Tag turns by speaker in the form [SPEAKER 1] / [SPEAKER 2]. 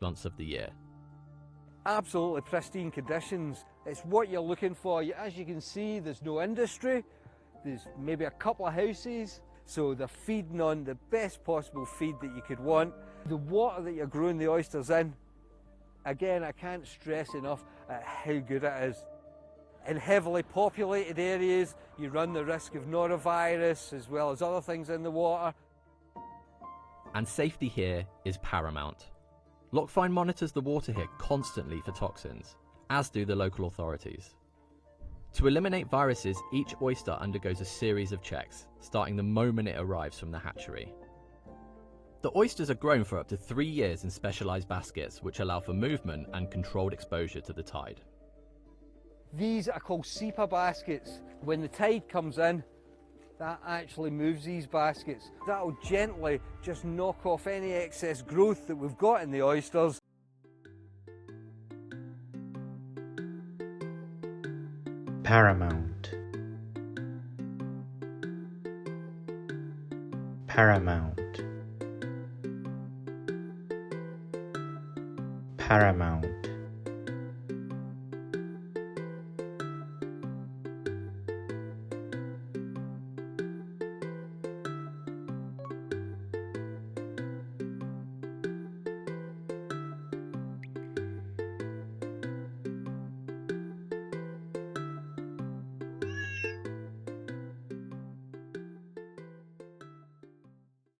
[SPEAKER 1] months of the year.
[SPEAKER 2] Absolutely pristine conditions. It's what you're looking for. As you can see, there's no industry. There's maybe a couple of houses. So they're feeding on the best possible feed that you could want. The water that you're growing the oysters in, again, I can't stress enough at how good it is. In heavily populated areas, you run the risk of norovirus as well as other things in the water.
[SPEAKER 1] And safety here is paramount. Lockfine monitors the water here constantly for toxins, as do the local authorities. To eliminate viruses, each oyster undergoes a series of checks, starting the moment it arrives from the hatchery. The oysters are grown for up to 3 years in specialised baskets, which allow for movement and controlled exposure to the tide.
[SPEAKER 2] These are called SEPA baskets. When the tide comes in, that actually moves these baskets. That'll gently just knock off any excess growth that we've got in the oysters.
[SPEAKER 3] Paramount. Paramount. Paramount.